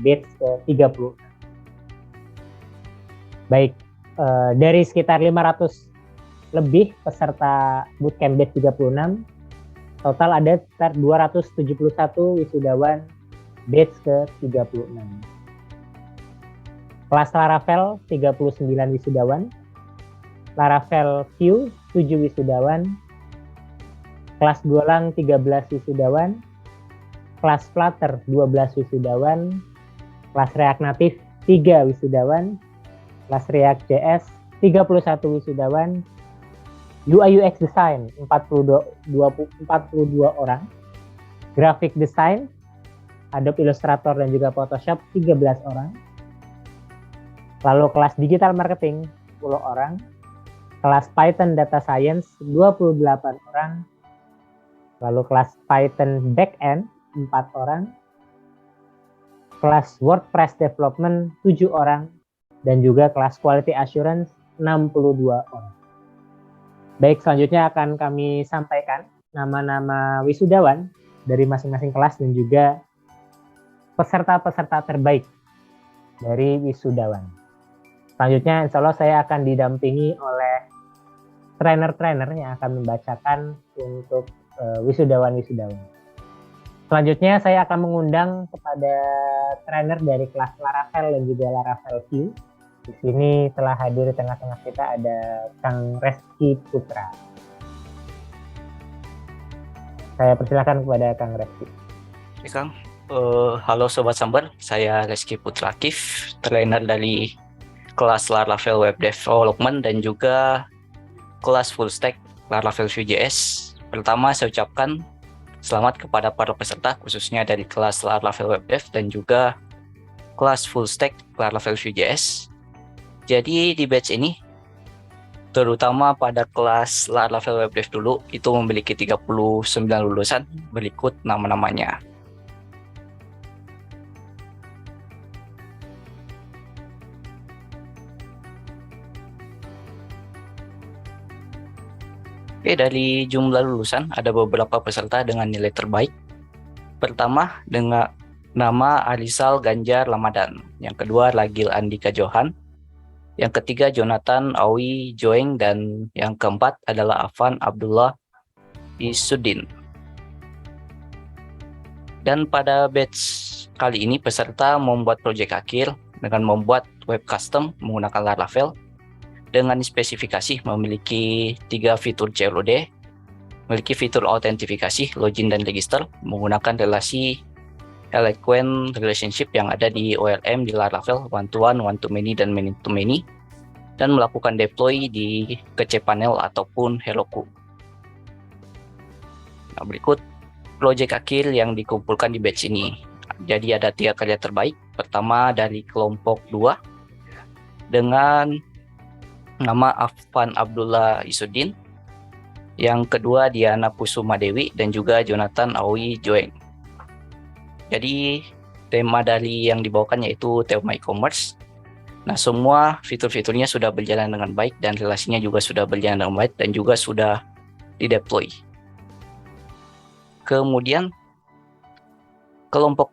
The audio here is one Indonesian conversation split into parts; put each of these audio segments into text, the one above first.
batch ke-30. Baik, dari sekitar 500 lebih peserta bootcamp batch 36, total ada sekitar 271 wisudawan batch ke-36. Kelas Laravel 39 wisudawan, Laravel Q 7 wisudawan, kelas Golang 13 wisudawan, kelas Flutter 12 wisudawan, kelas React Native 3 wisudawan, kelas React JS 31 wisudawan, UI UX Design 42 orang, Graphic Design, Adobe Illustrator dan juga Photoshop 13 orang, lalu kelas Digital Marketing 10 orang, kelas Python Data Science 28 orang, lalu kelas Python Backend 4 orang, kelas WordPress Development 7 orang, dan juga kelas Quality Assurance 62 orang. Baik, selanjutnya akan kami sampaikan nama-nama wisudawan dari masing-masing kelas dan juga peserta-peserta terbaik dari wisudawan. Selanjutnya insya Allah saya akan didampingi oleh trainer-trainer yang akan membacakan untuk wisudawan-wisudawan. Selanjutnya saya akan mengundang kepada trainer dari kelas Laravel dan juga Laravel Q. Di sini telah hadir di tengah-tengah kita ada Kang Reski Putra. Saya persilakan kepada Kang Reski. Oke, Kang. Halo Sobat Sambar, saya Reski Putra Akif, trainer dari kelas Laravel Web Development dan juga kelas Full Stack Laravel Vue.js. Pertama, saya ucapkan selamat kepada para peserta, khususnya dari kelas Laravel Web Dev dan juga kelas Full Stack Laravel Vue.js. Jadi di batch ini, terutama pada kelas Laravel Web Dev dulu, itu memiliki 39 lulusan, berikut nama-namanya. Oke, dari jumlah lulusan ada beberapa peserta dengan nilai terbaik. Pertama dengan nama Arisal Ganjar Ramadan, yang kedua Ragil Andika Johan, yang ketiga Jonathan Awi Joeng, dan yang keempat adalah Afan Abdullah Isudin. Dan pada batch kali ini peserta membuat proyek akhir dengan membuat web custom menggunakan Laravel dengan spesifikasi memiliki 3 fitur CLOD, memiliki fitur autentifikasi, login dan register menggunakan relasi Eloquent Relationship yang ada di ORM di Laravel, one-to-one, one-to-many, dan many-to-many, dan melakukan deploy di cPanel ataupun Heroku. Nah, berikut proyek akhir yang dikumpulkan di batch ini. Jadi ada 3 karya terbaik. Pertama dari kelompok 2 dengan nama Afan Abdullah Isudin, yang kedua Diana Kusuma Dewi, dan juga Jonathan Awi Joeng. Jadi tema dari yang dibawakan yaitu tema e-commerce. Nah, semua fitur-fiturnya sudah berjalan dengan baik dan relasinya juga sudah berjalan dengan baik dan juga sudah dideploy. Kemudian kelompok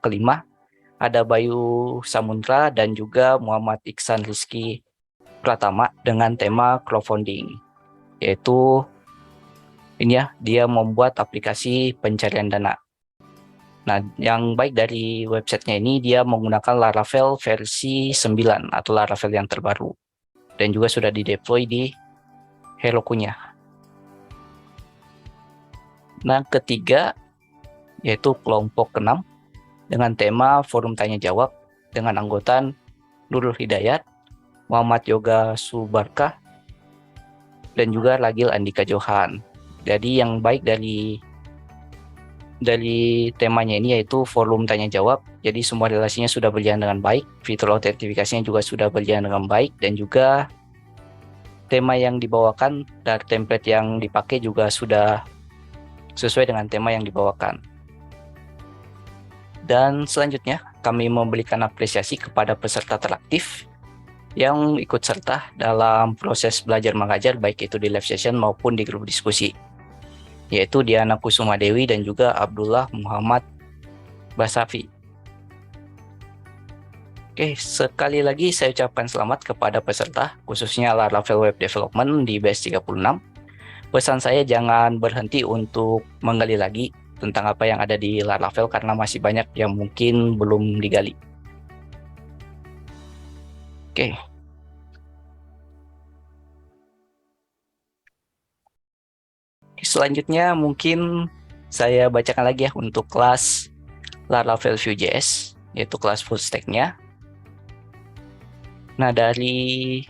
kelima ada Bayu Samudra dan juga Muhammad Iksan Rizky Pratama dengan tema crowdfunding, yaitu ini ya, dia membuat aplikasi pencarian dana. Nah, yang baik dari websitenya ini dia menggunakan Laravel versi 9 atau Laravel yang terbaru dan juga sudah dideploy di Heroku-nya. Nah, ketiga yaitu kelompok ke-6 dengan tema forum tanya jawab dengan anggota Nurul Hidayat, Muhammad Yoga Subarkah, dan juga Ragil Andika Johan. Jadi yang baik dari temanya ini yaitu forum tanya jawab. Jadi semua relasinya sudah berjalan dengan baik, fitur autentifikasinya juga sudah berjalan dengan baik, dan juga tema yang dibawakan dan template yang dipakai juga sudah sesuai dengan tema yang dibawakan. Dan selanjutnya kami memberikan apresiasi kepada peserta teraktif yang ikut serta dalam proses belajar mengajar baik itu di live session maupun di grup diskusi, yaitu Diana Kusuma Dewi dan juga Abdullah Muhammad Mbak Safi. Oke, sekali lagi saya ucapkan selamat kepada peserta, khususnya Laravel Web Development di batch 36. Pesan saya jangan berhenti untuk menggali lagi tentang apa yang ada di Laravel karena masih banyak yang mungkin belum digali. Oke. Selanjutnya mungkin saya bacakan lagi ya untuk kelas Laravel Vue.js, yaitu kelas full stack-nya. Nah, dari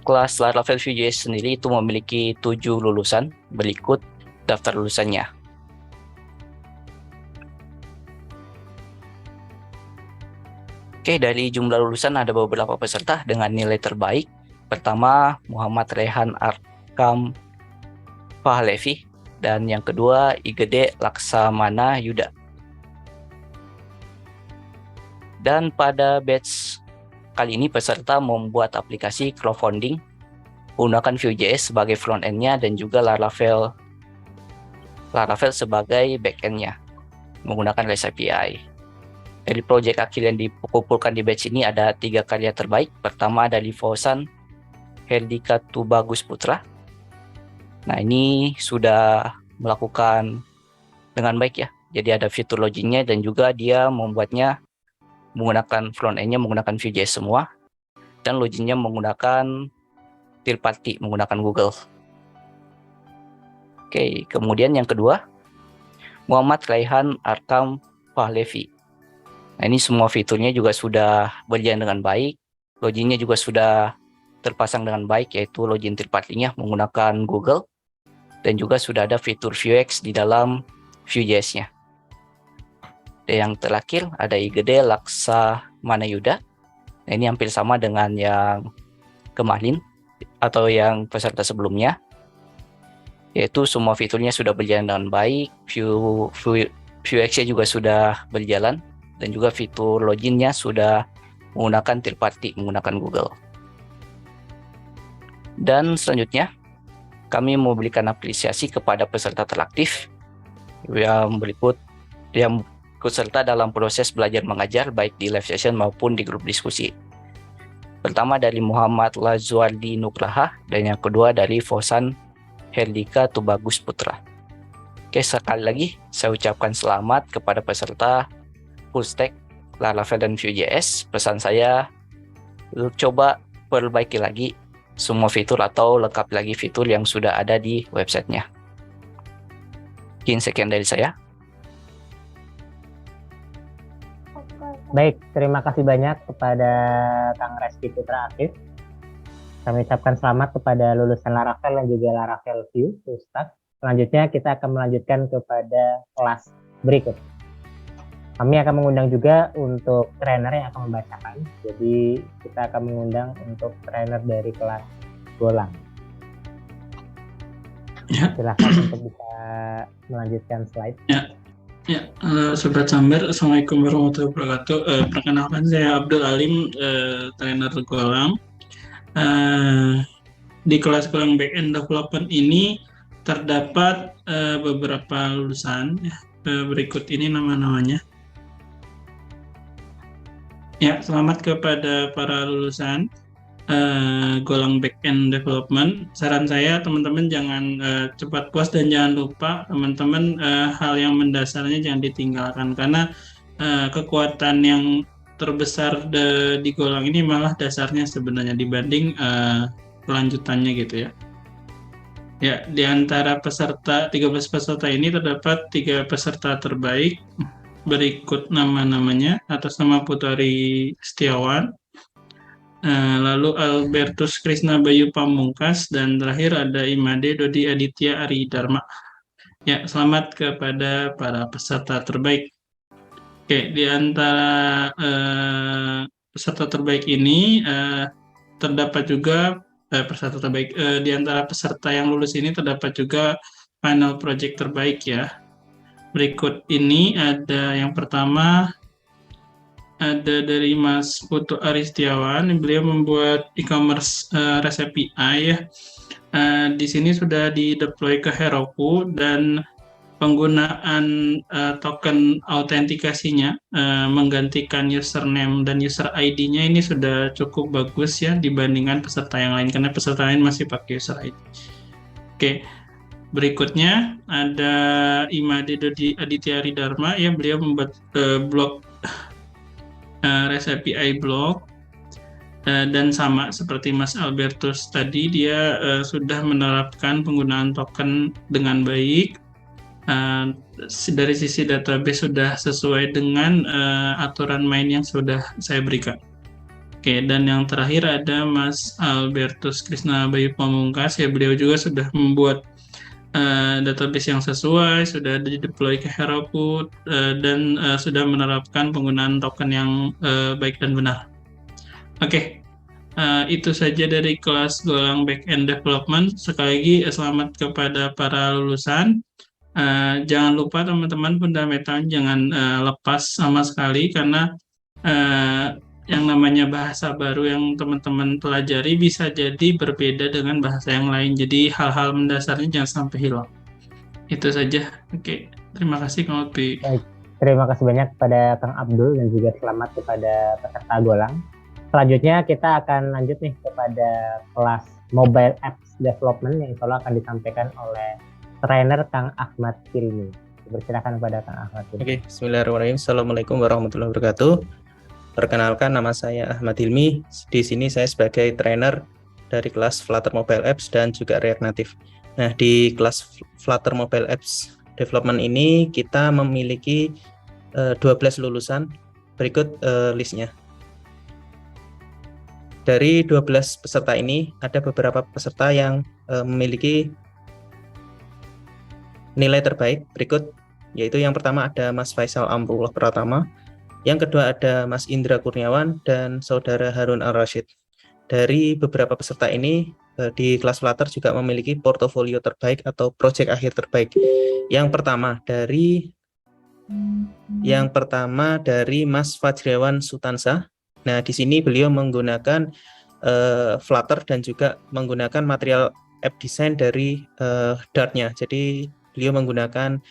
kelas Laravel Vue.js sendiri itu memiliki 7 lulusan, berikut daftar lulusannya. Oke, dari jumlah lulusan ada beberapa peserta dengan nilai terbaik. Pertama, Muhammad Rehan Arkam Pahlevi, dan yang kedua, Igede Laksamana Yuda. Dan pada batch kali ini peserta membuat aplikasi crowdfunding menggunakan Vue.js sebagai front-end-nya dan juga Laravel sebagai back-end-nya menggunakan REST API. Dari proyek akhir yang dikumpulkan di batch ini ada 3 karya terbaik. Pertama dari Fauzan Herdika Tubagus Putra. Nah, ini sudah melakukan dengan baik ya. Jadi ada fitur loginnya dan juga dia membuatnya menggunakan front-end-nya menggunakan Vue.js semua. Dan loginnya menggunakan third party, menggunakan Google. Oke, kemudian yang kedua, Muhammad Raihan Arkam Pahlevi. Nah, ini semua fiturnya juga sudah berjalan dengan baik. Loginnya juga sudah terpasang dengan baik, yaitu login third party-nya menggunakan Google. Dan juga sudah ada fitur Vuex di dalam Vue.js-nya. Dan yang terakhir ada Igede Laksamana Yuda. Nah, ini hampir sama dengan yang kemarin atau yang peserta sebelumnya. Yaitu semua fiturnya sudah berjalan dengan baik, Vuex-nya juga sudah berjalan, dan juga fitur loginnya sudah menggunakan third party, menggunakan Google. Dan selanjutnya, kami memberikan apresiasi kepada peserta teraktif yang ikut serta dalam proses belajar mengajar baik di live session maupun di grup diskusi. Pertama dari Muhammad Lazuardi Nugraha dan yang kedua dari Fauzan Herdika Tubagus Putra. Oke, sekali lagi saya ucapkan selamat kepada peserta full stack Laravel dan Vue.js. Pesan saya, coba perbaiki lagi semua fitur atau lengkapi lagi fitur yang sudah ada di websitenya. Mungkin sekian dari saya. Baik, terima kasih banyak kepada Kang Reski Putra Akif. Kami ucapkan selamat kepada lulusan Laravel dan juga Laravel Vue full stack. Selanjutnya kita akan melanjutkan kepada kelas berikut. Kami akan mengundang juga untuk trainer yang akan membacakan. Jadi kita akan mengundang untuk trainer dari kelas Golang. Ya. Silakan untuk bisa melanjutkan slide. Ya, Sobat Samber, Assalamualaikum warahmatullahi wabarakatuh. Perkenalkan saya Abdul Alim, trainer Golang. Di kelas Golang Backend Development ini terdapat beberapa lulusan. Berikut ini nama-namanya. Ya, selamat kepada para lulusan Golang Backend Development. Saran saya teman-teman jangan cepat puas dan jangan lupa teman-teman hal yang mendasarnya jangan ditinggalkan karena kekuatan yang terbesar di Golang ini malah dasarnya sebenarnya dibanding kelanjutannya gitu ya. Ya, di antara 13 peserta ini terdapat 3 peserta terbaik. Berikut nama-namanya, atas nama Putari Setiawan, lalu Albertus Krisna Bayu Pamungkas, dan terakhir ada Imade Dodi Aditya Ari Dharma. Ya, selamat kepada para peserta terbaik. Oke, di antara peserta terbaik ini terdapat juga peserta terbaik di antara peserta yang lulus ini terdapat juga final project terbaik ya. Berikut ini ada yang pertama ada dari Mas Putu Aristiawan, beliau membuat e-commerce REST API ya. Di sini sudah di deploy ke Heroku dan penggunaan token autentikasinya menggantikan username dan user ID-nya ini sudah cukup bagus ya dibandingkan peserta yang lain, karena peserta lain masih pakai user ID. Oke, berikutnya ada Imade Dodi Aditya Ridharma ya, beliau membuat blog REST API blog. Dan sama seperti Mas Albertus tadi, dia sudah menerapkan penggunaan token dengan baik. Dari sisi database sudah sesuai dengan aturan main yang sudah saya berikan. Oke, dan yang terakhir ada Mas Albertus Krisna Bayu Pamungkas, ya beliau juga sudah membuat database yang sesuai, sudah di-deploy ke Heroku, dan sudah menerapkan penggunaan token yang baik dan benar. Oke, itu saja dari kelas Golang Backend Development. Sekali lagi selamat kepada para lulusan. Jangan lupa teman-teman, fundamental jangan lepas sama sekali, karena yang namanya bahasa baru yang teman-teman pelajari bisa jadi berbeda dengan bahasa yang lain. Jadi hal-hal mendasarnya jangan sampai hilang. Itu saja. Oke, terima kasih Kang Lutfi. Baik, terima kasih banyak kepada Kang Abdul dan juga selamat kepada peserta Golang. Selanjutnya kita akan lanjut nih kepada kelas Mobile Apps Development yang insya Allah akan disampaikan oleh trainer Kang Ahmad Hilmi. Persilakan kepada Kang Ahmad Hilmi. Oke, bismillahirrahmanirrahim. Assalamualaikum warahmatullahi wabarakatuh. Perkenalkan, nama saya Ahmad Hilmi. Di sini saya sebagai trainer dari kelas Flutter Mobile Apps dan juga React Native. Nah, di kelas Flutter Mobile Apps Development ini kita memiliki 12 lulusan. Berikut listnya. Dari 12 peserta ini, ada beberapa peserta yang memiliki nilai terbaik berikut, yaitu yang pertama ada Mas Faisal Amrullah Pratama, yang kedua ada Mas Indra Kurniawan, dan Saudara Harun Al-Rashid. Dari beberapa peserta ini, di kelas Flutter juga memiliki portofolio terbaik atau proyek akhir terbaik. Yang pertama dari Mas Fajriawan Sutansa. Nah, di sini beliau menggunakan Flutter dan juga menggunakan material app design dari Dart-nya. Jadi beliau menggunakan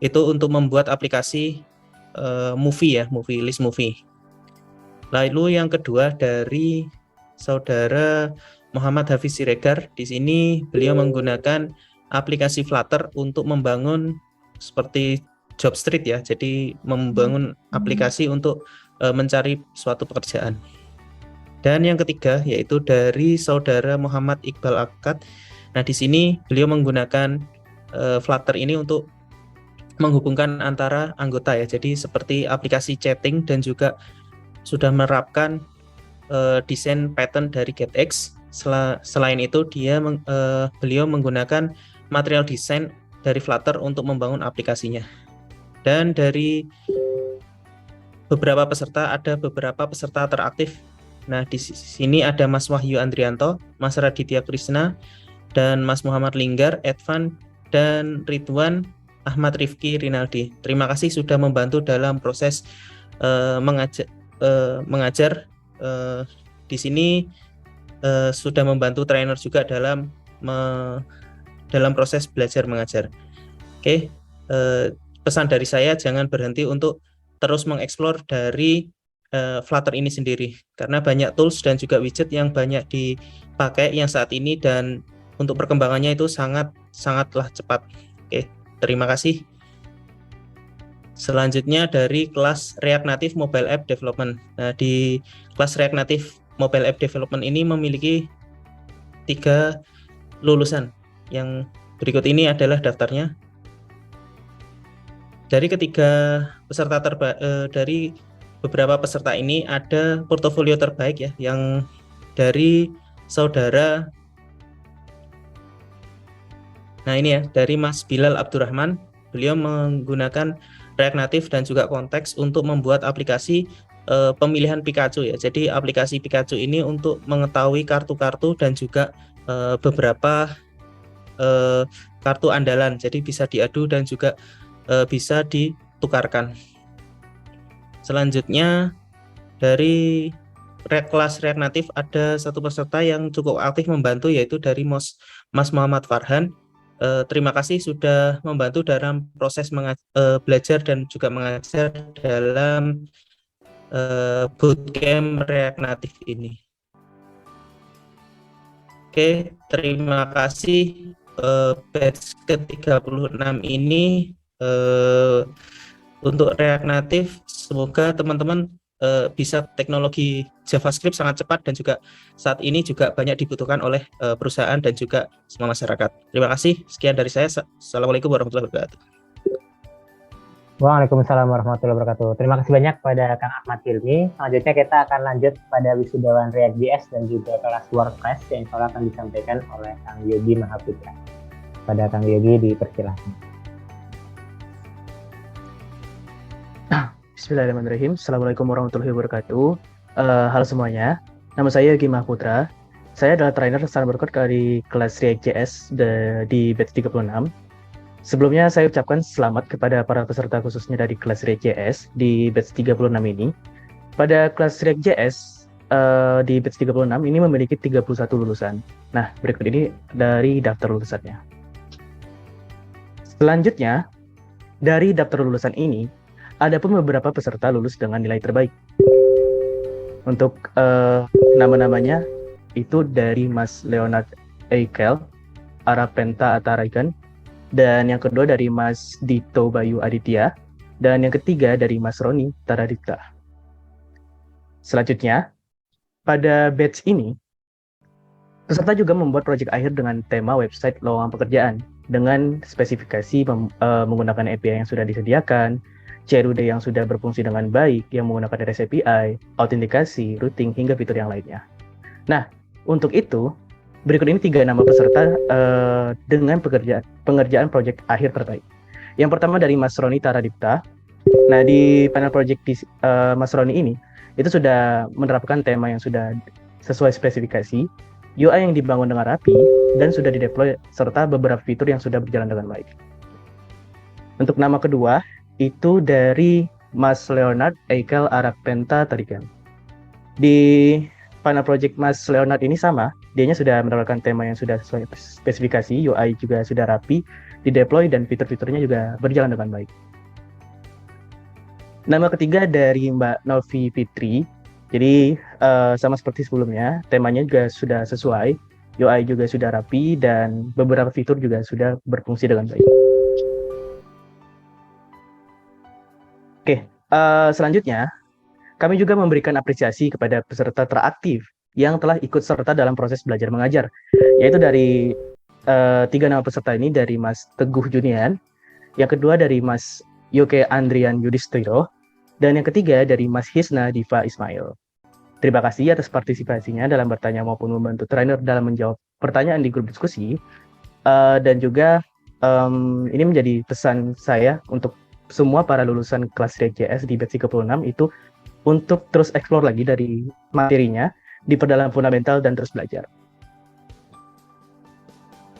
itu untuk membuat aplikasi list movie. Lalu yang kedua dari Saudara Muhammad Hafiz Siregar. Di sini beliau menggunakan aplikasi Flutter untuk membangun seperti job street ya. Jadi membangun aplikasi untuk mencari suatu pekerjaan. Dan yang ketiga yaitu dari Saudara Muhammad Iqbal Akad. Nah, di sini beliau menggunakan Flutter ini untuk menghubungkan antara anggota ya. Jadi seperti aplikasi chatting dan juga sudah menerapkan desain pattern dari GetX. Selain itu beliau menggunakan material desain dari Flutter untuk membangun aplikasinya. Dan dari beberapa peserta, ada beberapa peserta teraktif. Nah, di sini ada Mas Wahyu Andrianto, Mas Raditya Krishna, dan Mas Muhammad Linggar, Edvan, dan Ridwan Ahmad Rifki Rinaldi. Terima kasih sudah membantu dalam proses mengajar. Di sini sudah membantu trainer juga dalam proses belajar mengajar. Oke, pesan dari saya, jangan berhenti untuk terus mengeksplor dari Flutter ini sendiri, karena banyak tools dan juga widget yang banyak dipakai yang saat ini, dan untuk perkembangannya itu sangatlah cepat. Oke, terima kasih. Selanjutnya dari kelas React Native Mobile App Development. Nah, di kelas React Native Mobile App Development ini memiliki 3 lulusan. Yang berikut ini adalah daftarnya. Dari dari beberapa peserta ini ada portofolio terbaik ya, yang dari Saudara. Nah, ini ya, dari Mas Bilal Abdurrahman. Beliau menggunakan React Native dan juga konteks untuk membuat aplikasi pemilihan Pikachu ya. Jadi aplikasi Pikachu ini untuk mengetahui kartu-kartu dan juga beberapa kartu andalan. Jadi bisa diadu dan juga bisa ditukarkan. Selanjutnya dari kelas React Native ada satu peserta yang cukup aktif membantu, yaitu dari Mas Muhammad Farhan. terima kasih sudah membantu dalam proses belajar dan juga mengajar dalam bootcamp React Native ini. Oke, terima kasih batch ke-36 ini untuk React Native. Semoga teman-teman bisa teknologi JavaScript sangat cepat dan juga saat ini juga banyak dibutuhkan oleh perusahaan dan juga semua masyarakat. Terima kasih. Sekian dari saya. Assalamualaikum warahmatullahi wabarakatuh. Waalaikumsalam warahmatullahi wabarakatuh. Terima kasih banyak pada Kang Ahmad Hilmi. Selanjutnya kita akan lanjut pada wisudawan React.js dan juga kelas WordPress yang insya Allah akan disampaikan oleh Kang Yogi Mahaputra. Pada Kang Yogi dipersilahkan. Bismillahirrahmanirrahim. Assalamualaikum warahmatullahi wabarakatuh. Halo semuanya. Nama saya Yogi Mahaputra. Saya adalah trainer Sun Workout dari kelas React.js di batch 36. Sebelumnya saya ucapkan selamat kepada para peserta khususnya dari kelas React.js di batch 36 ini. Pada kelas React.js di batch 36 ini memiliki 31 lulusan. Nah, berikut ini dari daftar lulusannya. Selanjutnya, dari daftar lulusan ini, ada pun beberapa peserta lulus dengan nilai terbaik. Untuk nama-namanya itu dari Mas Leonard Eikel, Arapenta Ataragan, dan yang kedua dari Mas Dito Bayu Aditya, dan yang ketiga dari Mas Roni Taradipta. Selanjutnya, pada batch ini, peserta juga membuat proyek akhir dengan tema website lowongan pekerjaan dengan spesifikasi menggunakan API yang sudah disediakan, CRUD yang sudah berfungsi dengan baik, yang menggunakan REST API, autentikasi, routing, hingga fitur yang lainnya. Nah, untuk itu, berikut ini 3 nama peserta dengan pengerjaan proyek akhir terbaik. Yang pertama dari Mas Roni Taradipta. Nah, di panel proyek Mas Roni ini, itu sudah menerapkan tema yang sudah sesuai spesifikasi, UI yang dibangun dengan rapi, dan sudah dideploy, serta beberapa fitur yang sudah berjalan dengan baik. Untuk nama kedua, itu dari Mas Leonard Eikel Arapenta Tarigan. Di panel project Mas Leonard ini sama, dianya sudah menawarkan tema yang sudah sesuai spesifikasi, UI juga sudah rapi, dideploy, dan fitur-fiturnya juga berjalan dengan baik. Nama ketiga dari Mbak Novi Fitri, jadi sama seperti sebelumnya, temanya juga sudah sesuai, UI juga sudah rapi, dan beberapa fitur juga sudah berfungsi dengan baik. Oke, selanjutnya, kami juga memberikan apresiasi kepada peserta teraktif yang telah ikut serta dalam proses belajar mengajar, yaitu dari 3 nama peserta ini dari Mas Teguh Junian, yang kedua dari Mas Yoke Andrian Yudhistiro, dan yang ketiga dari Mas Hisna Diva Ismail. Terima kasih atas partisipasinya dalam bertanya maupun membantu trainer dalam menjawab pertanyaan di grup diskusi, dan juga ini menjadi pesan saya untuk semua para lulusan kelas React.js di batch 36 itu untuk terus explore lagi dari materinya, diperdalam fundamental, dan terus belajar.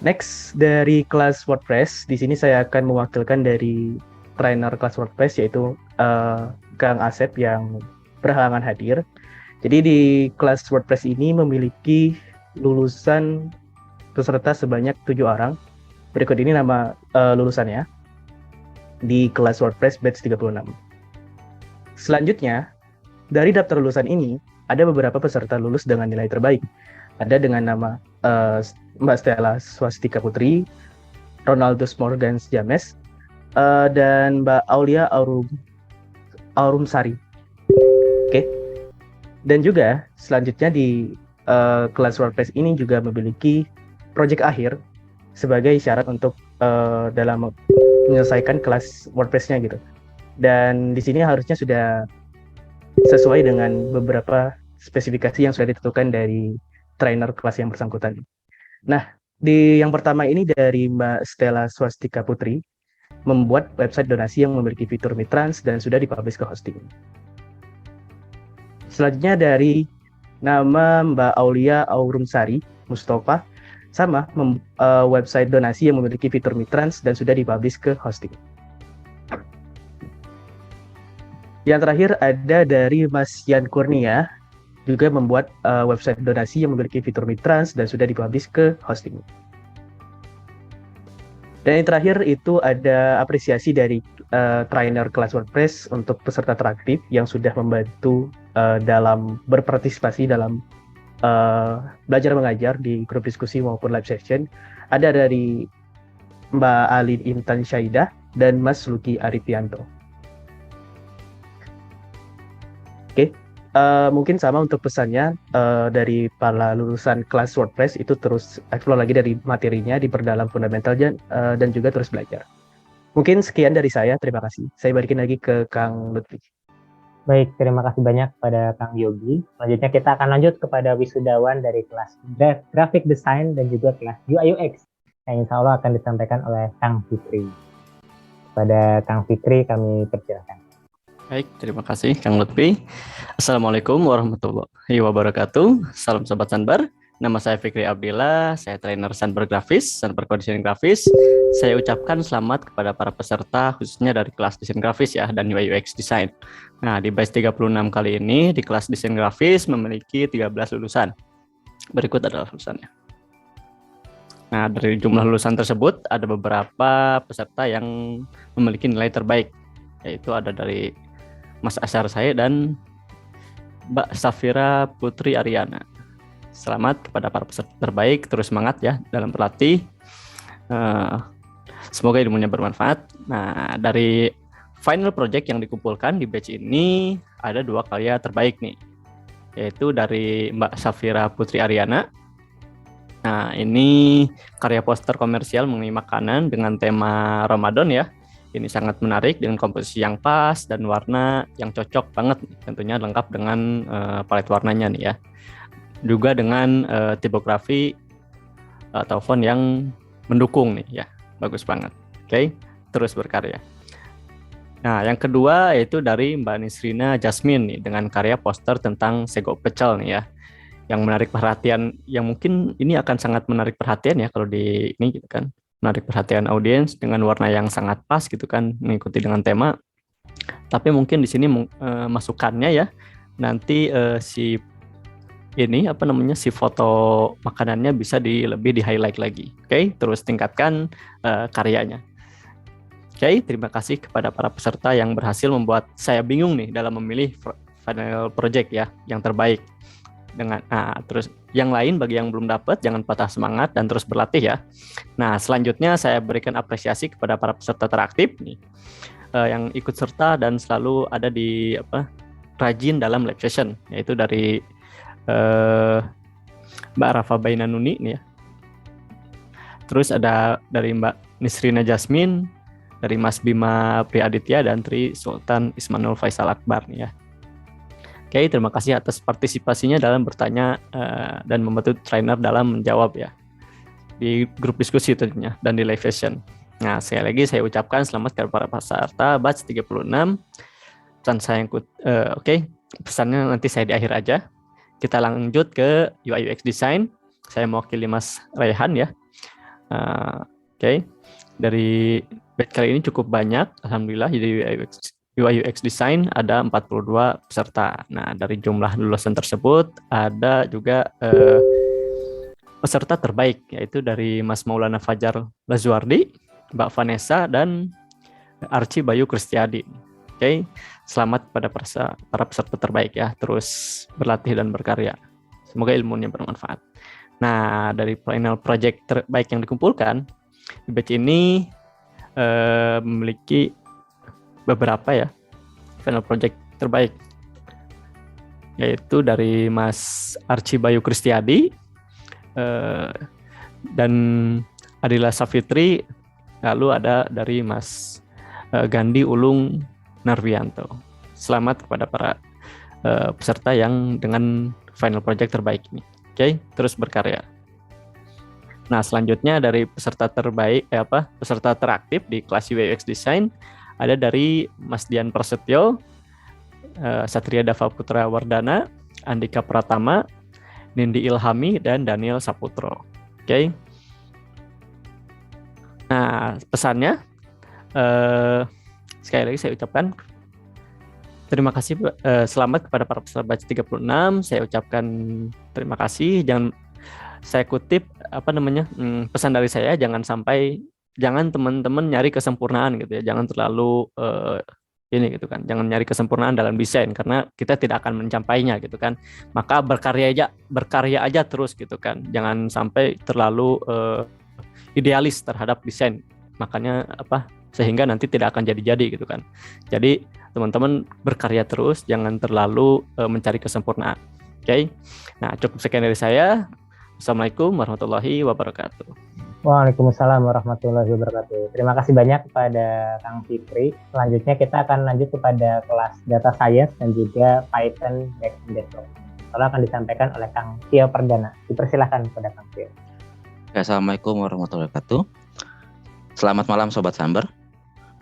Next, dari kelas WordPress, di sini saya akan mewakilkan dari trainer kelas WordPress, yaitu Kang Asep yang berhalangan hadir. Jadi di kelas WordPress ini memiliki lulusan peserta sebanyak 7 orang. Berikut ini nama lulusannya di kelas WordPress batch 36. Selanjutnya, dari daftar lulusan ini, ada beberapa peserta lulus dengan nilai terbaik. Ada dengan nama Mbak Stella Swastika Putri, Ronaldus Morgans James, dan Mbak Aulia Aurumsari. Oke. Dan juga selanjutnya di kelas WordPress ini juga memiliki proyek akhir sebagai syarat untuk dalam menyelesaikan kelas WordPress-nya gitu. Dan di sini harusnya sudah sesuai dengan beberapa spesifikasi yang sudah ditentukan dari trainer kelas yang bersangkutan. Nah, di yang pertama ini dari Mbak Stella Swastika Putri, membuat website donasi yang memiliki fitur Mitrans dan sudah dipublish ke hosting. Selanjutnya dari nama Mbak Aulia Aurumsari Mustafa, sama website donasi yang memiliki fitur Mitrans dan sudah dipublish ke hosting. Yang terakhir ada dari Mas Yan Kurnia, juga membuat website donasi yang memiliki fitur Mitrans dan sudah dipublish ke hosting. Dan yang terakhir itu ada apresiasi dari trainer kelas WordPress untuk peserta teraktif yang sudah membantu dalam berpartisipasi dalam belajar mengajar di grup diskusi maupun live session. Ada dari Mbak Alin Intan Syaidah dan Mas Luki Arifianto. Oke, mungkin sama untuk pesannya dari para lulusan kelas WordPress itu terus explore lagi dari materinya, diperdalam fundamental dan juga terus belajar. Mungkin sekian dari saya, terima kasih. Saya balikin lagi ke Kang Lutfi. Baik, terima kasih banyak pada Kang Yogi. Selanjutnya kita akan lanjut kepada wisudawan dari kelas Graphic Design dan juga kelas UI UX yang insya Allah akan disampaikan oleh Kang Fikri. Pada Kang Fikri kami persilakan. Baik, terima kasih Kang Lutfi. Assalamualaikum warahmatullahi wabarakatuh. Salam Sobat Sunbar. Nama saya Fikri Abdillah, saya trainer Sunbar Grafis, Sunbar Conditioning Grafis. Saya ucapkan selamat kepada para peserta khususnya dari kelas desain grafis ya dan UI UX Design. Nah, di batch 36 kali ini di kelas desain grafis memiliki 13 lulusan. Berikut adalah lulusannya. Nah, dari jumlah lulusan tersebut ada beberapa peserta yang memiliki nilai terbaik, yaitu ada dari Mas Asyar saya dan Mbak Safira Putri Ariana. Selamat kepada para peserta terbaik, terus semangat ya dalam berlatih. Semoga ilmunya bermanfaat. Nah, dari final project yang dikumpulkan di batch ini ada 2 karya terbaik nih, yaitu dari Mbak Safira Putri Ariana. Nah, ini karya poster komersial mengenai makanan dengan tema Ramadan ya. Ini sangat menarik dengan komposisi yang pas dan warna yang cocok banget, tentunya lengkap dengan palet warnanya nih ya. Juga dengan tipografi atau font yang mendukung nih ya, bagus banget. Oke, terus berkarya. Nah, yang kedua yaitu dari Mbak Nisrina Jasmine nih dengan karya poster tentang sego pecel nih ya, yang menarik perhatian, yang mungkin ini akan sangat menarik perhatian ya kalau di ini gitu kan, menarik perhatian audiens dengan warna yang sangat pas gitu kan, mengikuti dengan tema. Tapi mungkin di sini masukannya ya, nanti si foto makanannya bisa lebih di highlight lagi. Oke, terus tingkatkan karyanya. Oke, terima kasih kepada para peserta yang berhasil membuat saya bingung nih dalam memilih final project ya yang terbaik. Terus yang lain bagi yang belum dapat jangan patah semangat dan terus berlatih ya. Nah, selanjutnya saya berikan apresiasi kepada para peserta teraktif nih yang ikut serta dan selalu ada di rajin dalam live session, yaitu dari Mbak Rafa Bainanuni nih ya. Terus ada dari Mbak Nisrina Jasmine, dari Mas Bima Priaditya dan Tri Sultan Ismanul Faisal Akbar nih ya. Oke, terima kasih atas partisipasinya dalam bertanya dan membantu trainer dalam menjawab ya di grup diskusi tentunya dan di live session. Nah, sekali lagi saya ucapkan selamat kepada para peserta batch 36. Pesan saya pesannya nanti saya di akhir aja. Kita lanjut ke UI UX Design. Saya mewakili Mas Raihan ya. Dari batch kali ini cukup banyak. Alhamdulillah jadi UI UX Design ada 42 peserta. Nah, dari jumlah lulusan tersebut ada juga peserta terbaik, yaitu dari Mas Maulana Fajar Lazuardi, Mbak Vanessa, dan Archie Bayu Kristiadi. Selamat pada para peserta terbaik ya, terus berlatih dan berkarya. Semoga ilmunya bermanfaat. Nah, dari final project terbaik yang dikumpulkan, di batch ini memiliki beberapa ya final project terbaik, yaitu dari Mas Archie Bayu Kristiadi dan Adila Safitri, lalu ada dari Mas Gandhi Ulung Narwianto. Selamat kepada para peserta yang dengan final project terbaik ini. Terus berkarya. Nah, selanjutnya dari peserta terbaik peserta teraktif di kelas UI UX Design ada dari Mas Dian Prasetyo, Satria Dava Putra Wardana, Andika Pratama, Nindi Ilhami, dan Daniel Saputro. Nah, pesannya sekali lagi saya ucapkan terima kasih, selamat kepada para peserta batch 36. Saya ucapkan terima kasih. Jangan saya kutip pesan dari saya, jangan sampai jangan teman-teman nyari kesempurnaan gitu ya, jangan terlalu ini gitu kan, jangan nyari kesempurnaan dalam desain karena kita tidak akan mencapainya gitu kan. Maka berkarya aja terus gitu kan, jangan sampai terlalu idealis terhadap desain, makanya sehingga nanti tidak akan jadi-jadi gitu kan. Jadi teman-teman berkarya terus, jangan terlalu mencari kesempurnaan. Oke. Nah, cukup sekian dari saya. Assalamualaikum warahmatullahi wabarakatuh. Waalaikumsalam warahmatullahi wabarakatuh. Terima kasih banyak kepada Kang Fikri. Selanjutnya kita akan lanjut kepada kelas Data Science dan juga Python Backend Development. Lalu akan disampaikan oleh Kang Tio Perdana. Dipersilahkan kepada Kang Tio. Assalamualaikum warahmatullahi wabarakatuh. Selamat malam Sobat Samber.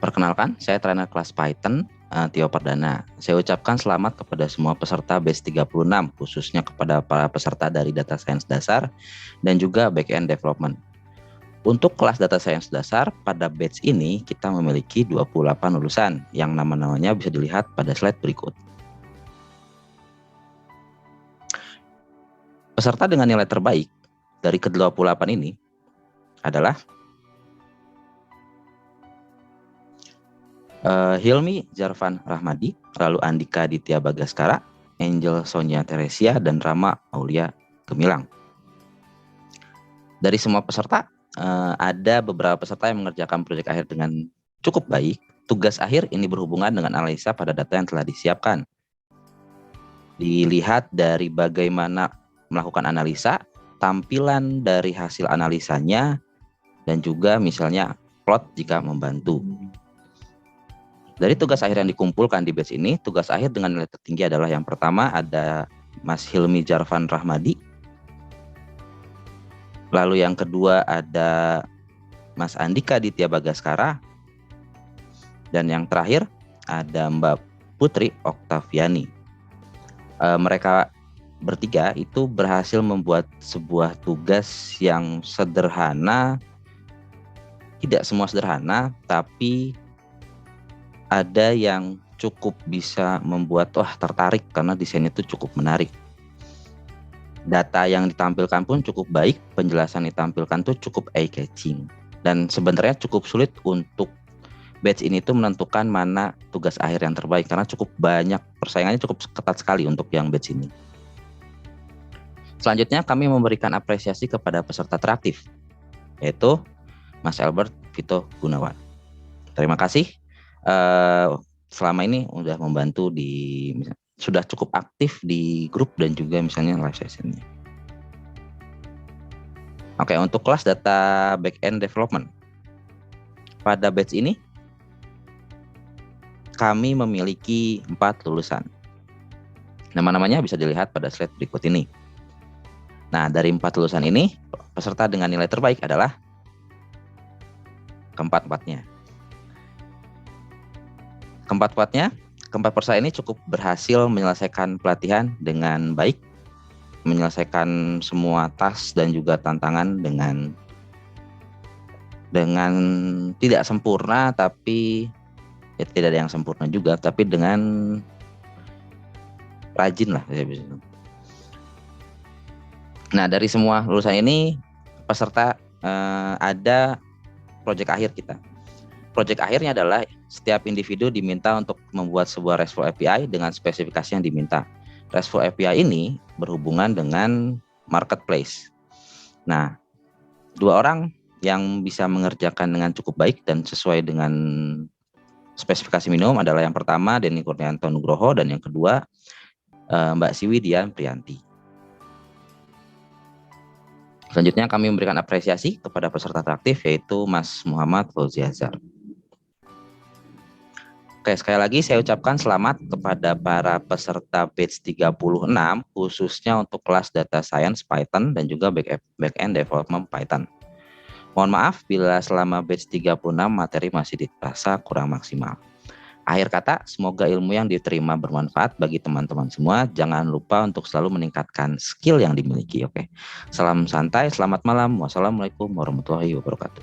Perkenalkan, saya trainer kelas Python, Tio Perdana. Saya ucapkan selamat kepada semua peserta batch 36, khususnya kepada para peserta dari Data Science Dasar dan juga Backend Development. Untuk kelas Data Science Dasar, pada batch ini kita memiliki 28 lulusan yang nama-namanya bisa dilihat pada slide berikut. Peserta dengan nilai terbaik dari ke-28 ini adalah Hilmi Jarvan Rahmadi, lalu Andika Ditya Bagaskara, Angel Sonia Teresia, dan Rama Aulia Gemilang. Dari semua peserta, ada beberapa peserta yang mengerjakan proyek akhir dengan cukup baik. Tugas akhir ini berhubungan dengan analisa pada data yang telah disiapkan. Dilihat dari bagaimana melakukan analisa, tampilan dari hasil analisanya, dan juga misalnya plot jika membantu. Dari tugas akhir yang dikumpulkan di batch ini, tugas akhir dengan nilai tertinggi adalah yang pertama ada Mas Hilmi Jarvan Rahmadi. Lalu yang kedua ada Mas Andika Ditya Bagaskara. Dan yang terakhir ada Mbak Putri Oktaviani. Mereka bertiga itu berhasil membuat sebuah tugas yang sederhana. Tidak semua sederhana, tapi ada yang cukup bisa membuat tertarik karena desainnya itu cukup menarik. Data yang ditampilkan pun cukup baik, penjelasan ditampilkan tuh cukup eye-catching. Dan sebenarnya cukup sulit untuk batch ini tuh menentukan mana tugas akhir yang terbaik karena cukup banyak, persaingannya cukup ketat sekali untuk yang batch ini. Selanjutnya kami memberikan apresiasi kepada peserta teraktif, yaitu Mas Albert Vito Gunawan. Terima kasih. Selama ini sudah membantu sudah cukup aktif di grup dan juga misalnya live sessionnya. Oke, untuk kelas Data Backend Development. Pada batch ini, kami memiliki 4 lulusan. Nama-namanya bisa dilihat pada slide berikut ini. Nah, dari 4 lulusan ini, peserta dengan nilai terbaik adalah keempat-empatnya. Keempat peserta ini cukup berhasil menyelesaikan pelatihan dengan baik, menyelesaikan semua task dan juga tantangan dengan tidak sempurna, tapi tidak ada yang sempurna juga, tapi dengan rajin lah. Nah, dari semua lulusan ini peserta ada proyek akhir kita. Proyek akhirnya adalah setiap individu diminta untuk membuat sebuah RESTful API dengan spesifikasi yang diminta. RESTful API ini berhubungan dengan marketplace. Nah, 2 orang yang bisa mengerjakan dengan cukup baik dan sesuai dengan spesifikasi minimum adalah yang pertama Denny Kurnianto Nugroho dan yang kedua Mbak Siwi Dian Prianti. Selanjutnya kami memberikan apresiasi kepada peserta teraktif yaitu Mas Muhammad Fauzi Azhar. Oke, sekali lagi saya ucapkan selamat kepada para peserta batch 36 khususnya untuk kelas Data Science Python dan juga Backend Development Python. Mohon maaf bila selama batch 36 materi masih dirasa kurang maksimal. Akhir kata, semoga ilmu yang diterima bermanfaat bagi teman-teman semua. Jangan lupa untuk selalu meningkatkan skill yang dimiliki. Oke. Salam santai, selamat malam. Wassalamualaikum warahmatullahi wabarakatuh.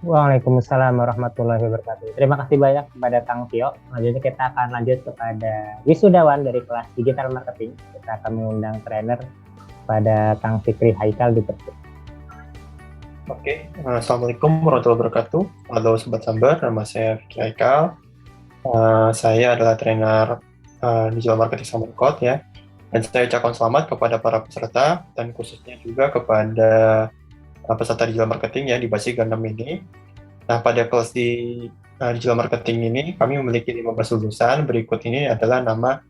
Waalaikumsalam warahmatullahi wabarakatuh. Terima kasih banyak kepada Kang Tio. Selanjutnya kita akan lanjut kepada wisudawan dari kelas Digital Marketing. Kita akan mengundang trainer pada Kang Fikri Haikal di Persib. Assalamualaikum warahmatullahi wabarakatuh. Halo Sobat Sambar, nama saya Fikri Haikal. Saya adalah trainer digital marketing Sambar Code ya. Dan saya ucapkan selamat kepada para peserta dan khususnya juga kepada peserta digital marketing ya di Basic Gundam ini. Nah, pada kelas di digital marketing ini kami memiliki 15 lulusan. Berikut ini adalah nama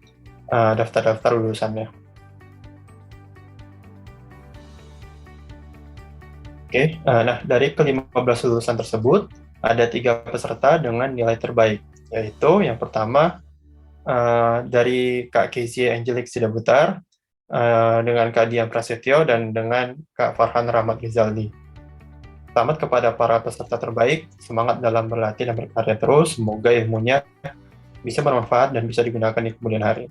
daftar-daftar lulusannya. Nah dari ke-15 lulusan tersebut ada 3 peserta dengan nilai terbaik, yaitu yang pertama dari Kak Kezia Angelik Sidabutar, dengan Kak Dian Prasetyo, dan dengan Kak Farhan Rahmat Rizaldi. Selamat kepada para peserta terbaik, semangat dalam berlatih dan berkarya terus, semoga ilmunya bisa bermanfaat dan bisa digunakan di kemudian hari.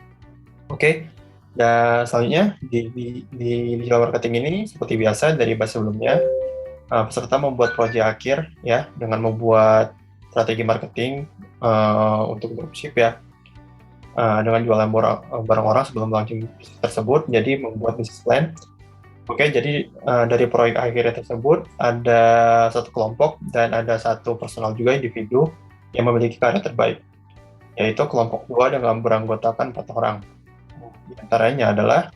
Dan selanjutnya di digital marketing ini seperti biasa dari bahas sebelumnya, peserta membuat proyek akhir ya dengan membuat strategi marketing untuk dropship ya, dengan jualan barang orang sebelum launching bisnis tersebut, jadi membuat business plan. Jadi dari proyek akhirnya tersebut ada satu kelompok dan ada satu personal juga individu yang memiliki karya terbaik, yaitu kelompok 2 dengan beranggotakan 4 orang. Di antaranya adalah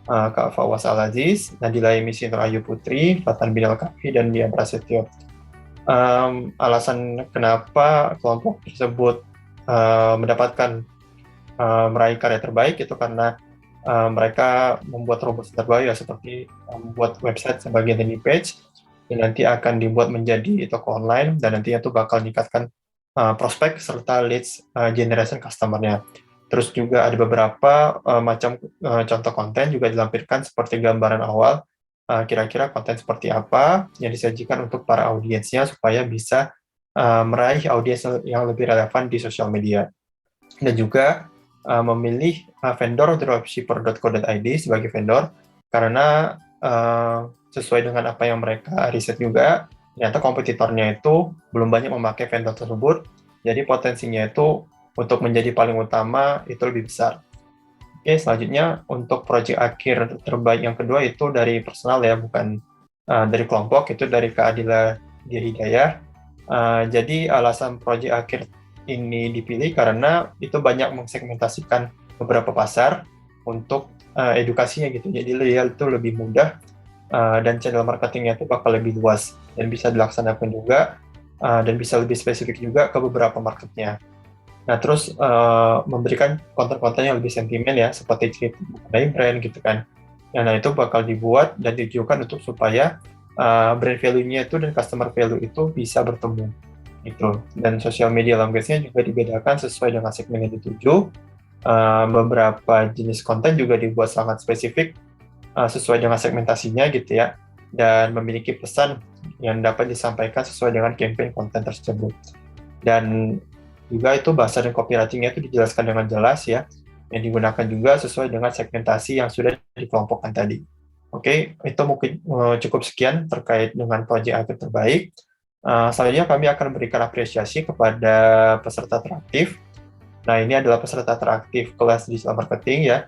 Kak Fawaz Al-Aziz, Nadila Emisi Nurayu Putri, Fatan Binal Kafi, dan Dian Prasetyo. Alasan kenapa kelompok tersebut mendapatkan meraih karya terbaik itu karena mereka membuat rumus terbaik ya, seperti membuat website sebagai landing page yang nanti akan dibuat menjadi toko online dan nantinya itu bakal meningkatkan prospek serta leads generation customer-nya. Terus juga ada beberapa macam contoh konten juga dilampirkan seperti gambaran awal, kira-kira konten seperti apa yang disajikan untuk para audiensnya supaya bisa meraih audiens yang lebih relevan di sosial media. Dan juga memilih vendor dropshipper.co.id sebagai vendor karena sesuai dengan apa yang mereka riset juga, ternyata kompetitornya itu belum banyak memakai vendor tersebut, jadi potensinya itu untuk menjadi paling utama itu lebih besar. Selanjutnya untuk proyek akhir terbaik yang kedua itu dari personal ya, bukan dari kelompok, itu dari Kak Adila Dia Hidayah. Jadi alasan proyek akhir ini dipilih karena itu banyak mengsegmentasikan beberapa pasar untuk edukasinya gitu. Jadi dia itu lebih mudah dan channel marketingnya itu bakal lebih luas dan bisa dilaksanakan juga dan bisa lebih spesifik juga ke beberapa marketnya. Nah, terus memberikan konten-konten yang lebih sentimen ya, seperti cerita mengenai brand gitu kan. Nah, itu bakal dibuat dan ditujukan untuk supaya brand value-nya itu dan customer value itu bisa bertemu gitu. Dan social media language-nya juga dibedakan sesuai dengan segmen yang dituju. Beberapa jenis konten juga dibuat sangat spesifik sesuai dengan segmentasinya gitu ya, dan memiliki pesan yang dapat disampaikan sesuai dengan campaign konten tersebut. Dan juga itu bahasa dan copywriting-nya itu dijelaskan dengan jelas ya, yang digunakan juga sesuai dengan segmentasi yang sudah dikelompokkan tadi. Itu mungkin cukup sekian terkait dengan proyek akhir terbaik. Selanjutnya kami akan memberikan apresiasi kepada peserta teraktif. Nah, ini adalah peserta teraktif kelas digital marketing ya.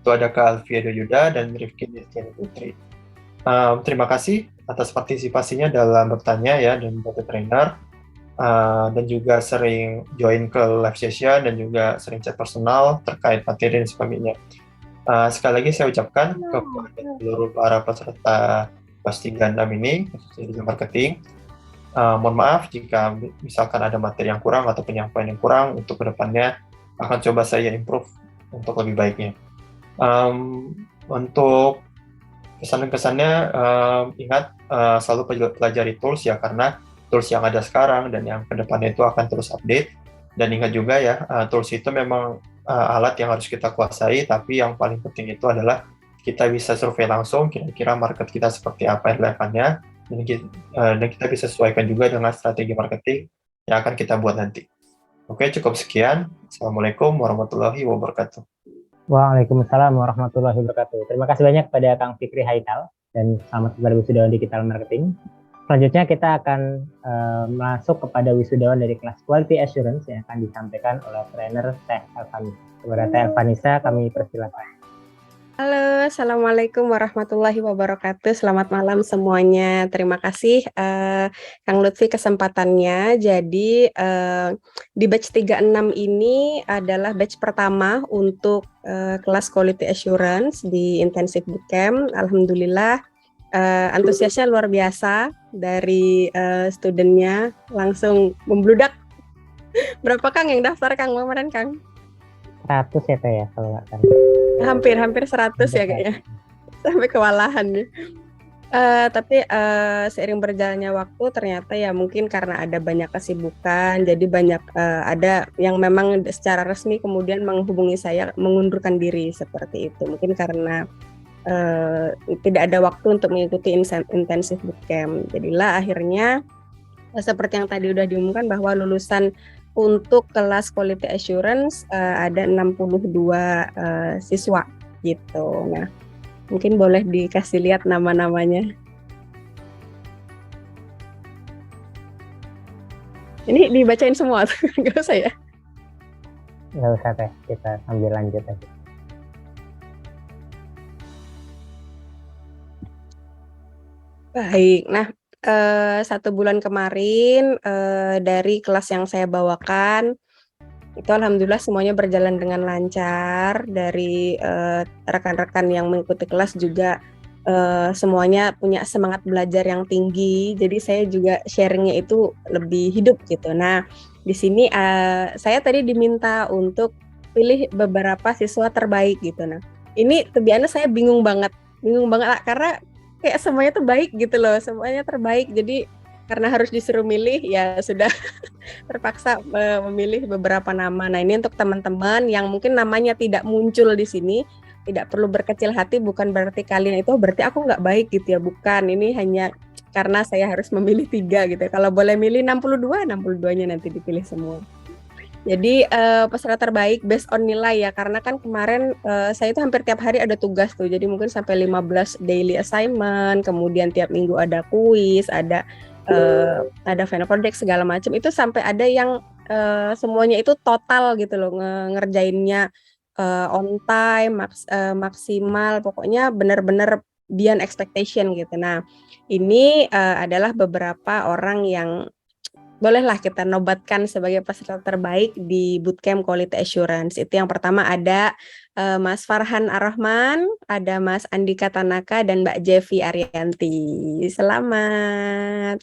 Itu ada Kak Alfia Yuda dan Rifki Nirtiani Putri. Terima kasih atas partisipasinya dalam bertanya ya, dan menjadi trainer. Dan juga sering join ke live session dan juga sering chat personal terkait materi dan sebagainya. Sekali lagi saya ucapkan kepada seluruh para peserta Basic Gundam ini, khususnya di marketing, mohon maaf jika misalkan ada materi yang kurang atau penyampaian yang kurang, untuk kedepannya akan coba saya improve untuk lebih baiknya. Untuk pesan dan kesannya, ingat selalu pelajari tools ya, karena tools yang ada sekarang dan yang kedepannya itu akan terus update. Dan ingat juga ya, tools itu memang alat yang harus kita kuasai, tapi yang paling penting itu adalah kita bisa survei langsung kira-kira market kita seperti apa relevannya, dan kita bisa sesuaikan juga dengan strategi marketing yang akan kita buat nanti. Cukup sekian. Assalamualaikum warahmatullahi wabarakatuh. Waalaikumsalam warahmatullahi wabarakatuh. Terima kasih banyak kepada Kang Fikri Haikal dan selamat kepada wisudawan digital marketing. Selanjutnya kita akan masuk kepada wisudawan dari kelas Quality Assurance yang akan disampaikan oleh trainer Teh Elvanisa. Kepada Teh Elvanisa kami persilakan. Halo, Assalamualaikum warahmatullahi wabarakatuh. Selamat malam semuanya. Terima kasih Kang Lutfi kesempatannya. Jadi di batch 36 ini adalah batch pertama untuk kelas Quality Assurance di Intensive Bootcamp. Alhamdulillah antusiasnya luar biasa dari studentnya, langsung membludak. Berapa Kang yang daftar Kang kemarin Kang? 100 ya Teh ya kalau nggak salah. Hampir 100 ya kayaknya. Sampai kewalahan nih. Tapi seiring berjalannya waktu ternyata ya mungkin karena ada banyak kesibukan, jadi banyak ada yang memang secara resmi kemudian menghubungi saya mengundurkan diri seperti itu. Mungkin karena tidak ada waktu untuk mengikuti intensif bootcamp. Jadilah akhirnya seperti yang tadi udah diumumkan bahwa lulusan untuk kelas Quality Assurance ada 62 siswa gitu. Nah, mungkin boleh dikasih lihat nama-namanya. Ini dibacain semua, nggak usah ya? Nggak usah Teh, kita sambil lanjut aja. Baik, nah 1 bulan kemarin dari kelas yang saya bawakan itu alhamdulillah semuanya berjalan dengan lancar. Dari rekan-rekan yang mengikuti kelas juga semuanya punya semangat belajar yang tinggi. Jadi saya juga sharingnya itu lebih hidup gitu. Nah di sini saya tadi diminta untuk pilih beberapa siswa terbaik gitu. Nah ini to be honest saya bingung banget karena kayak semuanya tuh baik gitu loh, semuanya terbaik. Jadi karena harus disuruh milih ya sudah terpaksa memilih beberapa nama. Nah ini untuk teman-teman yang mungkin namanya tidak muncul di sini, tidak perlu berkecil hati, bukan berarti kalian itu berarti aku nggak baik gitu ya, bukan. Ini hanya karena saya harus memilih 3 gitu. Kalau boleh milih 62-nya nanti dipilih semua. Jadi peserta terbaik based on nilai ya, karena kan kemarin saya itu hampir tiap hari ada tugas tuh, jadi mungkin sampai 15 daily assignment, kemudian tiap minggu ada kuis, ada final project segala macam, itu sampai ada yang semuanya itu total gitu loh, ngerjainnya on time, maksimal, pokoknya benar-benar beyond expectation gitu. Nah ini adalah beberapa orang yang bolehlah kita nobatkan sebagai peserta terbaik di Bootcamp Quality Assurance. Itu yang pertama ada Mas Farhan Ar-Rahman, ada Mas Andika Tanaka, dan Mbak Jevi Arianti. Selamat.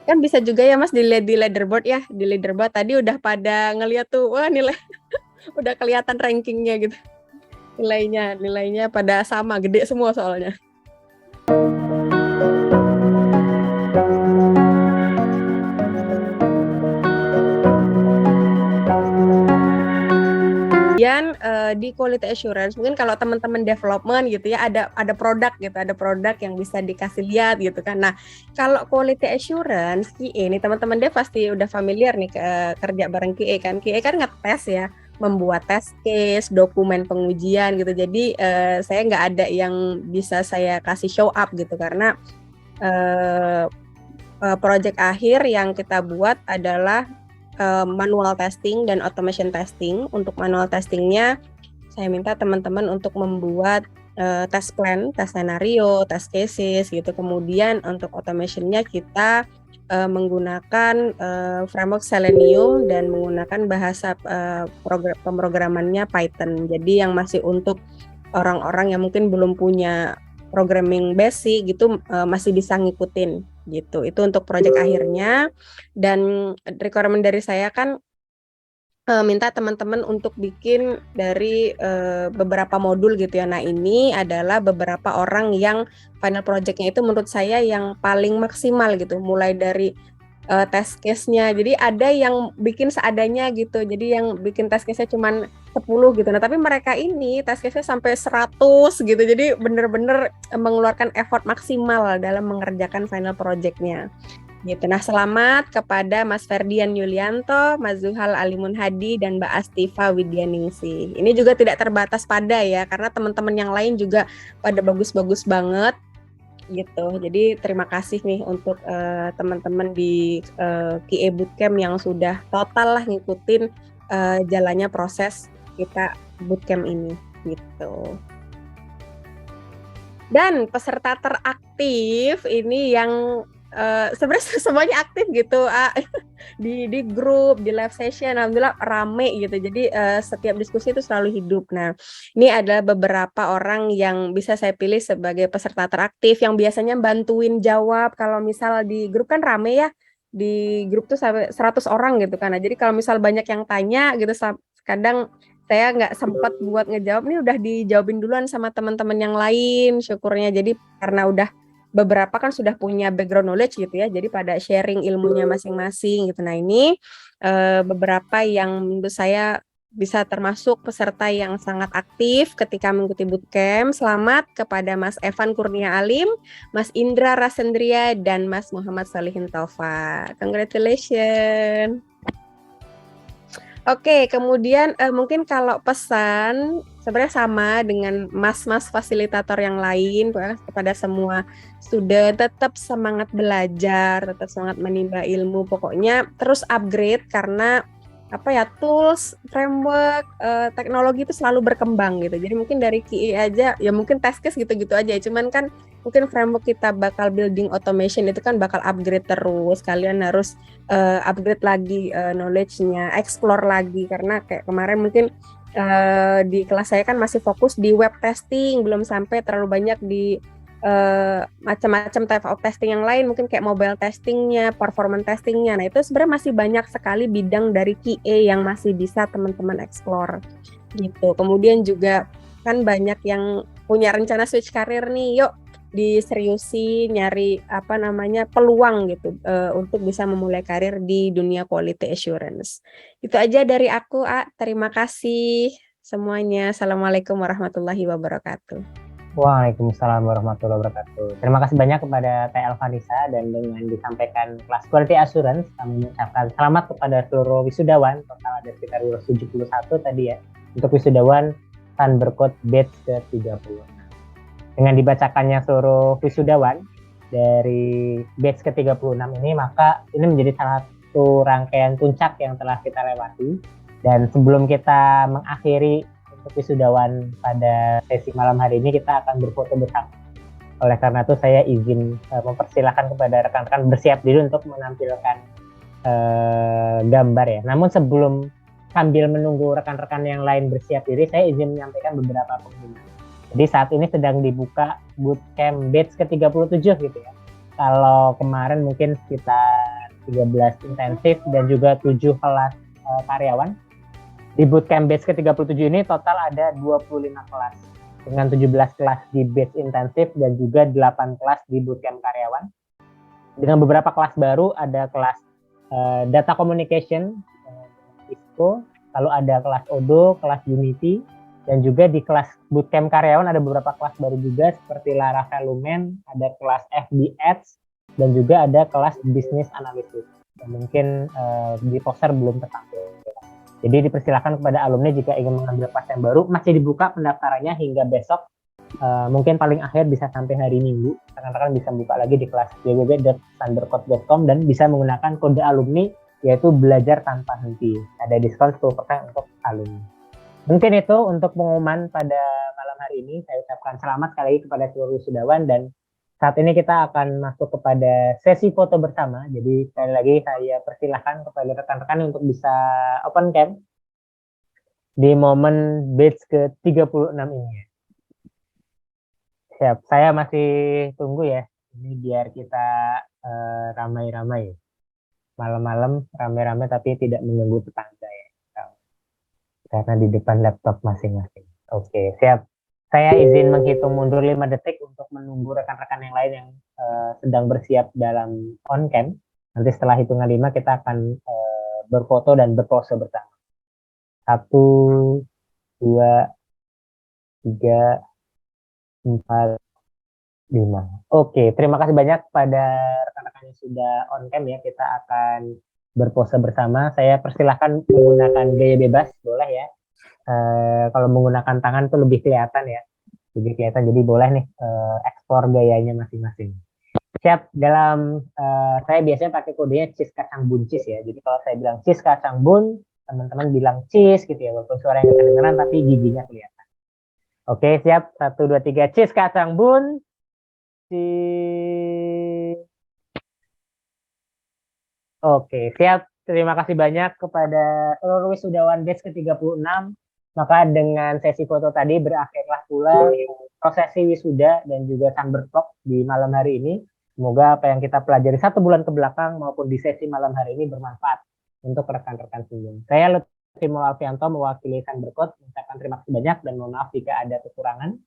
Kan bisa juga ya Mas dilihat di leaderboard ya. Di leaderboard tadi udah pada ngeliat tuh, wah nilai udah kelihatan rankingnya gitu. Nilainya pada sama, gede semua soalnya. Kemudian di quality assurance mungkin kalau teman-teman development gitu ya ada produk gitu, ada produk yang bisa dikasih lihat gitu kan. Nah kalau quality assurance QA ini teman-teman dev pasti udah familiar nih kerja bareng QA kan. QA kan ngetes ya, membuat test case, dokumen pengujian gitu. Jadi saya nggak ada yang bisa saya kasih show up gitu karena project akhir yang kita buat adalah manual testing dan automation testing. Untuk manual testingnya saya minta teman-teman untuk membuat test plan, test scenario, test cases gitu. Kemudian untuk automationnya kita menggunakan framework Selenium dan menggunakan bahasa pemrogramannya Python. Jadi yang masih untuk orang-orang yang mungkin belum punya programming basic gitu masih bisa ngikutin gitu. Itu untuk project akhirnya. Dan requirement dari saya kan minta teman-teman untuk bikin dari beberapa modul gitu ya. Nah ini adalah beberapa orang yang final projectnya itu menurut saya yang paling maksimal gitu, mulai dari test case-nya. Jadi ada yang bikin seadanya gitu, jadi yang bikin test case-nya cuma 10 gitu. Nah tapi mereka ini test case-nya sampai 100 gitu, jadi bener-bener mengeluarkan effort maksimal dalam mengerjakan final project-nya gitu. Nah selamat kepada Mas Ferdian Yulianto, Mas Zuhal Alimun Hadi, dan Mbak Astiva Widyaningsih. Ini juga tidak terbatas pada ya, karena teman-teman yang lain juga pada bagus-bagus banget gitu. Jadi terima kasih nih untuk teman-teman di QA Bootcamp yang sudah total lah ngikutin jalannya proses kita bootcamp ini gitu. Dan peserta teraktif ini yang sebenarnya semuanya aktif gitu, di grup, di live session, alhamdulillah rame gitu. Jadi setiap diskusi itu selalu hidup. Nah, ini adalah beberapa orang yang bisa saya pilih sebagai peserta teraktif yang biasanya bantuin jawab kalau misal di grup kan rame ya. Di grup tuh sampai 100 orang gitu kan. Nah, jadi kalau misal banyak yang tanya gitu, kadang saya nggak sempat buat ngejawab, nih udah dijawabin duluan sama teman-teman yang lain, syukurnya. Jadi karena udah beberapa kan sudah punya background knowledge gitu ya, jadi pada sharing ilmunya masing-masing gitu. Nah ini beberapa yang menurut saya bisa termasuk peserta yang sangat aktif ketika mengikuti bootcamp. Selamat kepada Mas Evan Kurnia Alim, Mas Indra Rasendria, dan Mas Muhammad Salihin Taufa. Congratulations. Oke, kemudian mungkin kalau pesan sebenarnya sama dengan mas-mas fasilitator yang lain kepada semua student, tetap semangat belajar, tetap semangat menimba ilmu, pokoknya terus upgrade karena tools, framework, teknologi itu selalu berkembang gitu. Jadi mungkin dari QI aja ya mungkin test case gitu-gitu aja, cuman kan mungkin framework kita bakal building automation itu kan bakal upgrade terus. Kalian harus upgrade lagi knowledge-nya, explore lagi, karena kayak kemarin mungkin di kelas saya kan masih fokus di web testing, belum sampai terlalu banyak di macam-macam type of testing yang lain, mungkin kayak mobile testingnya, performance testingnya. Nah itu sebenarnya masih banyak sekali bidang dari QA yang masih bisa teman-teman explore gitu. Kemudian juga kan banyak yang punya rencana switch karir nih, yuk diseriusi nyari peluang gitu untuk bisa memulai karir di dunia quality assurance. Itu aja dari aku, terima kasih semuanya. Assalamualaikum warahmatullahi wabarakatuh. Waalaikumsalam warahmatullahi wabarakatuh. Terima kasih banyak kepada TL Vanessa, dan dengan disampaikan kelas Quality Assurance, kami mengucapkan selamat kepada seluruh wisudawan, total ada sekitar 71 tadi ya, untuk wisudawan Thundercode batch ke-30. Dengan dibacakannya seluruh wisudawan dari batch ke-36 ini, maka ini menjadi salah satu rangkaian puncak yang telah kita lewati. Dan sebelum kita mengakhiri untuk wisudawan pada sesi malam hari ini, kita akan berfoto bersama. Oleh karena itu saya izin mempersilahkan kepada rekan-rekan bersiap diri untuk menampilkan gambar ya. Namun sambil menunggu rekan-rekan yang lain bersiap diri, saya izin menyampaikan beberapa pengumuman. Jadi saat ini sedang dibuka bootcamp batch ke-37 gitu ya. Kalau kemarin mungkin sekitar 13 intensif dan juga 7 kelas karyawan. Di bootcamp batch ke-37 ini total ada 25 kelas dengan 17 kelas di batch intensif dan juga 8 kelas di bootcamp karyawan. Dengan beberapa kelas baru, ada kelas data communication, ISCO, lalu ada kelas Odoo, kelas Unity, dan juga di kelas bootcamp karyawan ada beberapa kelas baru juga seperti Laravel Lumen, ada kelas FB Ads, dan juga ada kelas Business Analysis. Dan mungkin di poster belum tertampil. Jadi dipersilakan kepada alumni jika ingin mengambil kelas yang baru, masih dibuka pendaftarannya hingga besok, mungkin paling akhir bisa sampai hari Minggu. Rekan-rekan bisa buka lagi di kelas www.thundercode.com dan bisa menggunakan kode alumni yaitu belajar tanpa henti. Ada diskon 10% untuk alumni. Mungkin itu untuk pengumuman pada malam hari ini. Saya ucapkan selamat sekali lagi kepada seluruh wisudawan, dan saat ini kita akan masuk kepada sesi foto bersama. Jadi sekali lagi saya persilahkan kepada rekan-rekan untuk bisa open cam di momen batch ke-36 ini. Siap, saya masih tunggu ya. Ini biar kita ramai-ramai. Malam-malam ramai-ramai tapi tidak mengganggu tetangga ya. Karena di depan laptop masing-masing. Oke, siap. Saya izin menghitung mundur 5 detik untuk menunggu rekan-rekan yang lain yang sedang bersiap dalam on cam. Nanti setelah hitungan 5 kita akan berfoto dan berpose bersama. 1, 2, 3, 4, 5. Oke, terima kasih banyak pada rekan-rekan yang sudah on cam ya. Kita akan berpose bersama. Saya persilahkan menggunakan gaya bebas, boleh ya. Kalau menggunakan tangan tuh lebih kelihatan ya, lebih kelihatan. Jadi boleh nih eksplor gayanya masing-masing. Siap. Dalam saya biasanya pakai kodenya cheese kacang buncis ya. Jadi kalau saya bilang cheese kacang bun, teman-teman bilang cheese gitu ya, walaupun suaranya nggak kedengeran tapi giginya kelihatan. Oke, siap. 1, 2, 3. Cheers kacang bun. Cheers. Oke, siap. Terima kasih banyak kepada seluruh wisudawan batch ke-36. Maka dengan sesi foto tadi berakhirlah pula prosesi wisuda dan juga Sunbird Talk di malam hari ini. Semoga apa yang kita pelajari 1 bulan ke belakang maupun di sesi malam hari ini bermanfaat untuk rekan-rekan semua. Saya Lutfi Alfianto mewakili Sunbird Talk mengucapkan terima kasih banyak dan mohon maaf jika ada kekurangan.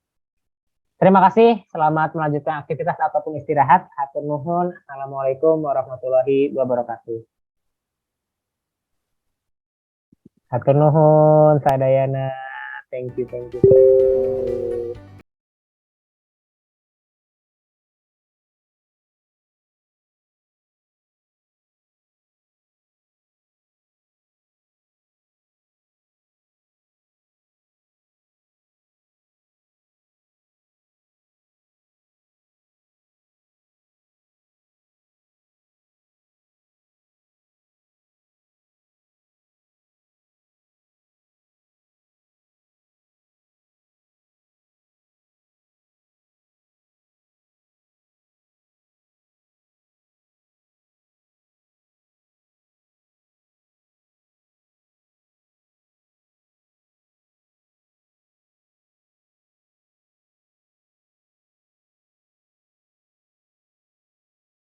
Terima kasih, selamat melanjutkan aktivitas ataupun istirahat. Hatur nuhun. Assalamualaikum warahmatullahi wabarakatuh. Hatur nuhun, Sadayana. Thank you.